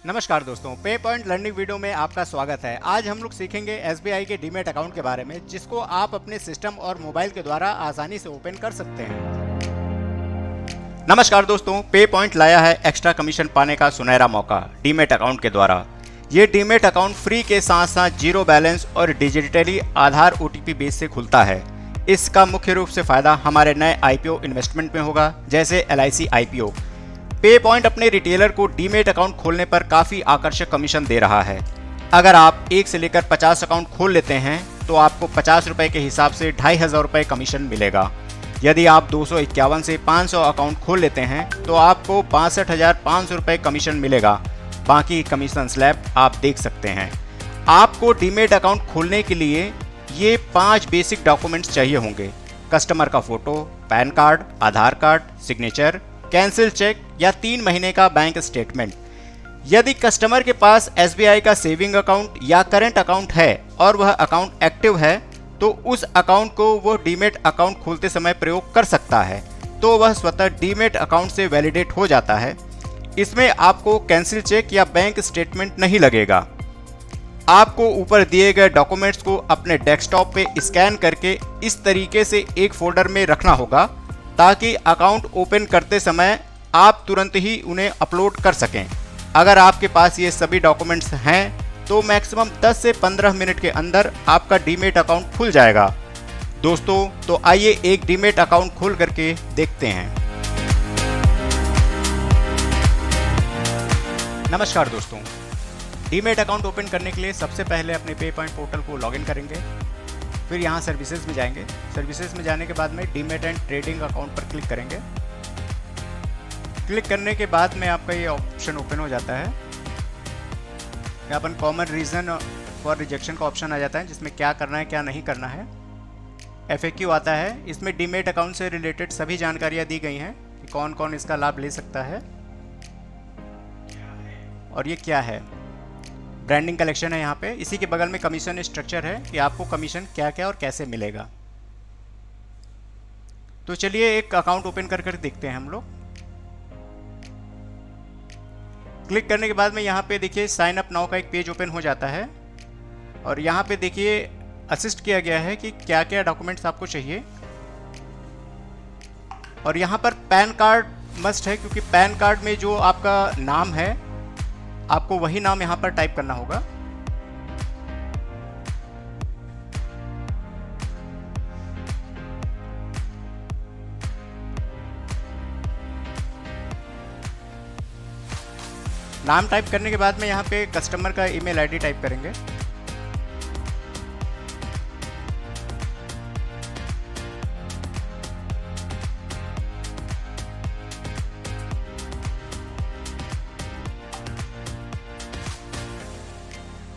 नमस्कार दोस्तों, पे पॉइंट लर्निंग वीडियो में आपका स्वागत है। आज हम लोग सीखेंगे एसबीआई के डीमैट अकाउंट के बारे में, जिसको आप अपने सिस्टम और मोबाइल के द्वारा आसानी से ओपन कर सकते हैं। नमस्कार दोस्तों, पे पॉइंट लाया है एक्स्ट्रा कमीशन पाने का सुनहरा मौका डीमैट अकाउंट के द्वारा। ये डीमैट अकाउंट फ्री के साथ साथ जीरो बैलेंस और डिजिटली आधार ओटीपी बेस से खुलता है। इसका मुख्य रूप से फायदा हमारे नए आईपीओ इन्वेस्टमेंट में होगा, जैसे एलआईसी आईपीओ। पे पॉइंट अपने रिटेलर को डीमैट अकाउंट खोलने पर काफ़ी आकर्षक कमीशन दे रहा है। अगर आप 1 से लेकर 50 अकाउंट खोल लेते हैं तो आपको 50 रुपये के हिसाब से 2500 रुपये कमीशन मिलेगा। यदि आप 251 से 500 अकाउंट खोल लेते हैं तो आपको 62,500 रुपये कमीशन मिलेगा। बाकी कमीशन स्लैब आप देख सकते हैं। आपको डीमैट अकाउंट खोलने के लिए ये 5 बेसिक डॉक्यूमेंट्स चाहिए होंगे: कस्टमर का फोटो, पैन कार्ड, आधार कार्ड, सिग्नेचर, कैंसिल चेक या 3 महीने का बैंक स्टेटमेंट। यदि कस्टमर के पास एसबीआई का सेविंग अकाउंट या करेंट अकाउंट है और वह अकाउंट एक्टिव है तो उस अकाउंट को वो डीमैट अकाउंट खोलते समय प्रयोग कर सकता है, तो वह स्वतः डीमैट अकाउंट से वैलिडेट हो जाता है। इसमें आपको कैंसिल चेक या बैंक स्टेटमेंट नहीं लगेगा। आपको ऊपर दिए गए डॉक्यूमेंट्स को अपने डेस्कटॉप पे स्कैन करके इस तरीके से एक फोल्डर में रखना होगा ताकि अकाउंट ओपन करते समय आप तुरंत ही उन्हें अपलोड कर सकें। अगर आपके पास ये सभी डॉक्यूमेंट्स हैं तो मैक्सिमम 10 से 15 मिनट के अंदर आपका डीमैट अकाउंट खुल जाएगा। दोस्तों, तो आइए एक डीमैट अकाउंट खोल करके देखते हैं। नमस्कार दोस्तों, डीमैट अकाउंट ओपन करने के लिए सबसे पहले अपने पे पॉइंट पोर्टल को लॉगिन करेंगे। फिर यहाँ सर्विसेज में जाएंगे। सर्विसेज में जाने के बाद में डीमैट एंड ट्रेडिंग अकाउंट पर क्लिक करेंगे। क्लिक करने के बाद में आपका ये ऑप्शन ओपन हो जाता है। यहाँ पर कॉमन रीज़न फॉर रिजेक्शन का ऑप्शन आ जाता है, जिसमें क्या करना है क्या नहीं करना है। एफएक्यू आता है। इसमें डीमैट अकाउंट से रिलेटेड सभी जानकारियाँ दी गई हैं कि कौन कौन इसका लाभ ले सकता है और ये क्या है। ब्रांडिंग कलेक्शन है यहाँ पे। इसी के बगल में कमीशन स्ट्रक्चर है कि आपको कमीशन क्या क्या और कैसे मिलेगा। तो चलिए एक अकाउंट ओपन कर देखते हैं हम लोग। क्लिक करने के बाद में यहाँ पे देखिए साइन अप नाउ का एक पेज ओपन हो जाता है और यहाँ पे देखिए असिस्ट किया गया है कि क्या क्या डॉक्यूमेंट्स आपको चाहिए। और यहाँ पर पैन कार्ड मस्ट है, क्योंकि पैन कार्ड में जो आपका नाम है आपको वही नाम यहाँ पर टाइप करना होगा। नाम टाइप करने के बाद में यहाँ पे कस्टमर का ईमेल आईडी टाइप करेंगे।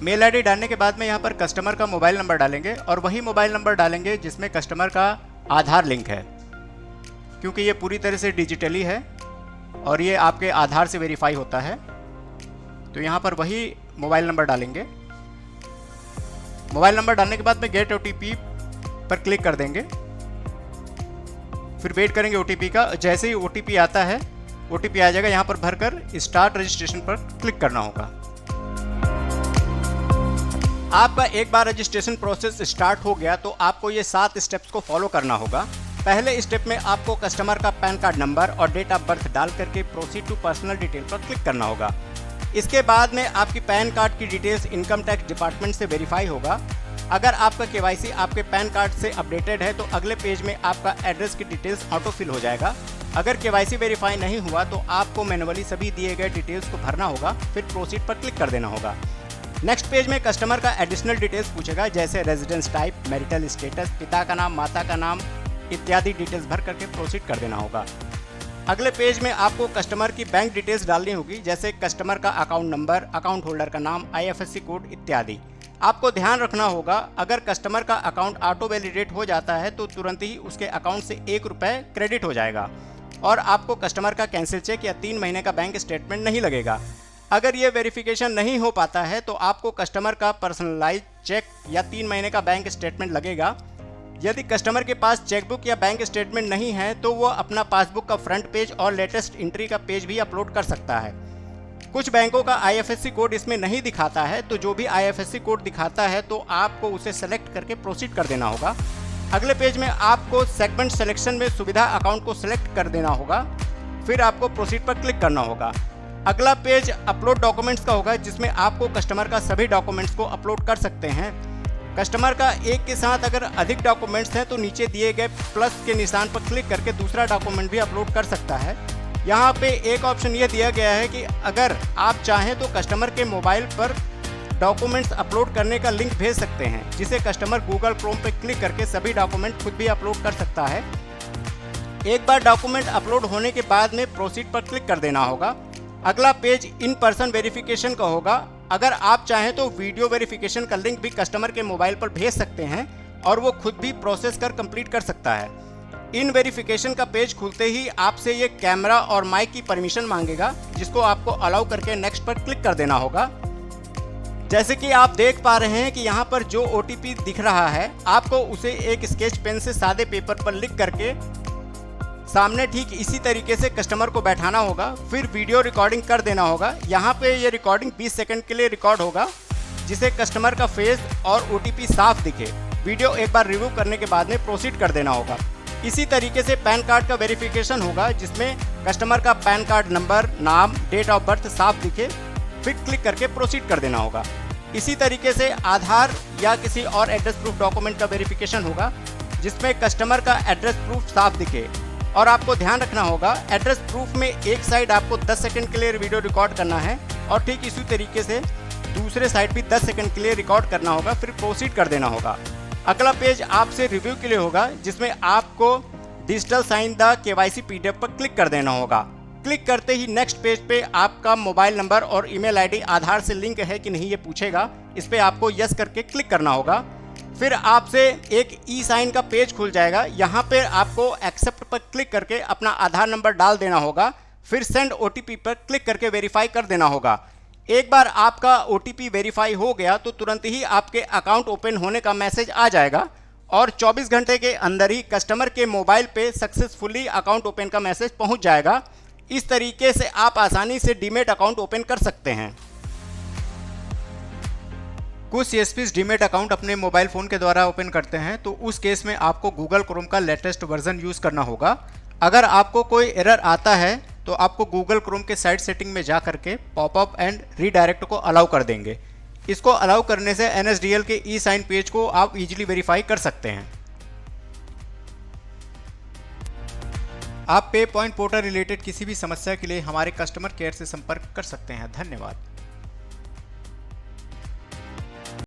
मेल आईडी डालने के बाद में यहाँ पर कस्टमर का मोबाइल नंबर डालेंगे और वही मोबाइल नंबर डालेंगे जिसमें कस्टमर का आधार लिंक है, क्योंकि ये पूरी तरह से डिजिटली है और ये आपके आधार से वेरीफाई होता है। तो यहाँ पर वही मोबाइल नंबर डालेंगे। मोबाइल नंबर डालने के बाद में गेट ओटीपी पर क्लिक कर देंगे। फिर वेट करेंगे ओटीपी का। जैसे ही ओटीपी आता है, ओटीपी आ जाएगा, यहाँ पर भरकर स्टार्ट रजिस्ट्रेशन पर क्लिक करना होगा। आपका एक बार रजिस्ट्रेशन प्रोसेस स्टार्ट हो गया तो आपको ये 7 स्टेप्स को फॉलो करना होगा। पहले स्टेप में आपको कस्टमर का पैन कार्ड नंबर और डेट ऑफ बर्थ डाल करके प्रोसीड टू पर्सनल डिटेल पर क्लिक करना होगा। इसके बाद में आपकी पैन कार्ड की डिटेल्स इनकम टैक्स डिपार्टमेंट से वेरीफाई होगा। अगर आपका केवाईसी आपके पैन कार्ड से अपडेटेड है तो अगले पेज में आपका एड्रेस की डिटेल्स ऑटो फिल हो जाएगा। अगर केवाईसी वेरीफाई नहीं हुआ तो आपको मैनुअली सभी दिए गए डिटेल्स को भरना होगा, फिर प्रोसीड पर क्लिक कर देना होगा। नेक्स्ट पेज में कस्टमर का एडिशनल डिटेल्स पूछेगा, जैसे रेजिडेंस टाइप, मैरिटल स्टेटस, पिता का नाम, माता का नाम इत्यादि डिटेल्स भर करके प्रोसीड कर देना होगा। अगले पेज में आपको कस्टमर की बैंक डिटेल्स डालनी होगी, जैसे कस्टमर का अकाउंट नंबर, अकाउंट होल्डर का नाम, आईएफएससी कोड इत्यादि। आपको ध्यान रखना होगा, अगर कस्टमर का अकाउंट ऑटो वैलिडेट हो जाता है तो तुरंत ही उसके अकाउंट से 1 रुपये क्रेडिट हो जाएगा और आपको कस्टमर का कैंसिल चेक या 3 महीने का बैंक स्टेटमेंट नहीं लगेगा। अगर ये वेरिफिकेशन नहीं हो पाता है तो आपको कस्टमर का पर्सनलाइज चेक या 3 महीने का बैंक स्टेटमेंट लगेगा। यदि कस्टमर के पास चेकबुक या बैंक स्टेटमेंट नहीं है तो वो अपना पासबुक का फ्रंट पेज और लेटेस्ट एंट्री का पेज भी अपलोड कर सकता है। कुछ बैंकों का IFSC कोड इसमें नहीं दिखाता है, तो जो भी IFSC कोड दिखाता है तो आपको उसे सेलेक्ट करके प्रोसीड कर देना होगा। अगले पेज में आपको सेगमेंट सिलेक्शन में सुविधा अकाउंट को सिलेक्ट कर देना होगा, फिर आपको प्रोसीड पर क्लिक करना होगा। अगला पेज अपलोड डॉक्यूमेंट्स का होगा, जिसमें आपको कस्टमर का सभी डॉक्यूमेंट्स को अपलोड कर सकते हैं। कस्टमर का एक के साथ अगर अधिक डॉक्यूमेंट्स हैं तो नीचे दिए गए प्लस के निशान पर क्लिक करके दूसरा डॉक्यूमेंट भी अपलोड कर सकता है। यहाँ पे एक ऑप्शन ये दिया गया है कि अगर आप चाहें तो कस्टमर के मोबाइल पर डॉक्यूमेंट्स अपलोड करने का लिंक भेज सकते हैं, जिसे कस्टमर गूगल क्रोम पे क्लिक करके सभी डॉक्यूमेंट खुद भी अपलोड कर सकता है। एक बार डॉक्यूमेंट अपलोड होने के बाद में प्रोसीड पर क्लिक कर देना होगा। अगला पेज इन पर्सन वेरिफिकेशन का होगा। अगर आप चाहें तो वीडियो वेरिफिकेशन का लिंक भी कस्टमर के मोबाइल पर भेज सकते हैं और वो खुद भी प्रोसेस कर कंप्लीट कर सकता है। इन वेरिफिकेशन का पेज खुलते ही आपसे ये कैमरा और माइक की परमिशन मांगेगा, जिसको आपको अलाउ करके नेक्स्ट पर क्लिक कर देना होगा। जैसे कि आप देख पा रहे हैं कि यहाँ पर जो OTP दिख रहा है, आपको उसे एक स्केच पेन से सादे पेपर पर लिख करके सामने ठीक इसी तरीके से कस्टमर को बैठाना होगा, फिर वीडियो रिकॉर्डिंग कर देना होगा। यहाँ पे ये रिकॉर्डिंग 20 सेकंड के लिए रिकॉर्ड होगा, जिसे कस्टमर का फेस और OTP साफ दिखे। वीडियो एक बार रिव्यू करने के बाद में प्रोसीड कर देना होगा। इसी तरीके से पैन कार्ड का वेरिफिकेशन होगा, जिसमें कस्टमर का पैन कार्ड नंबर, नाम, डेट ऑफ बर्थ साफ दिखे, फिर क्लिक करके प्रोसीड कर देना होगा। इसी तरीके से आधार या किसी और एड्रेस प्रूफ डॉक्यूमेंट का वेरिफिकेशन होगा, जिसमें कस्टमर का एड्रेस प्रूफ साफ दिखे। और आपको ध्यान रखना होगा, एड्रेस प्रूफ में एक साइड आपको 10 सेकंड के लिए वीडियो रिकॉर्ड करना है और ठीक इसी तरीके से दूसरे साइड भी 10 सेकंड के लिए रिकॉर्ड करना होगा, फिर प्रोसीड कर देना होगा। अगला पेज आपसे रिव्यू के लिए होगा, जिसमें आपको digital sign the KYC PDF पर क्लिक कर देना होगा। क्लिक करते ही नेक्स्ट पेज पे आपका मोबाइल नंबर और ईमेल आईडी आधार से लिंक है कि नहीं ये पूछेगा। इस पर आपको यस करके क्लिक करना होगा। फिर आपसे एक ई साइन का पेज खुल जाएगा। यहाँ पे आपको एक्सेप्ट पर क्लिक करके अपना आधार नंबर डाल देना होगा, फिर सेंड OTP पर क्लिक करके वेरीफाई कर देना होगा। एक बार आपका OTP वेरीफाई हो गया तो तुरंत ही आपके अकाउंट ओपन होने का मैसेज आ जाएगा और 24 घंटे के अंदर ही कस्टमर के मोबाइल पे सक्सेसफुली अकाउंट ओपन का मैसेज पहुंच जाएगा। इस तरीके से आप आसानी से डीमेट अकाउंट ओपन कर सकते हैं। कुछ CSPs डीमेट अकाउंट अपने मोबाइल फ़ोन के द्वारा ओपन करते हैं, तो उस केस में आपको गूगल क्रोम का लेटेस्ट वर्जन यूज़ करना होगा। अगर आपको कोई एरर आता है तो आपको गूगल क्रोम के साइड सेटिंग में जा करके पॉपअप एंड रीडायरेक्ट को अलाउ कर देंगे। इसको अलाउ करने से NSDL के ई साइन पेज को आप इजीली वेरीफाई कर सकते हैं। आप पे पॉइंट पोर्टल रिलेटेड किसी भी समस्या के लिए हमारे कस्टमर केयर से संपर्क कर सकते हैं। धन्यवाद।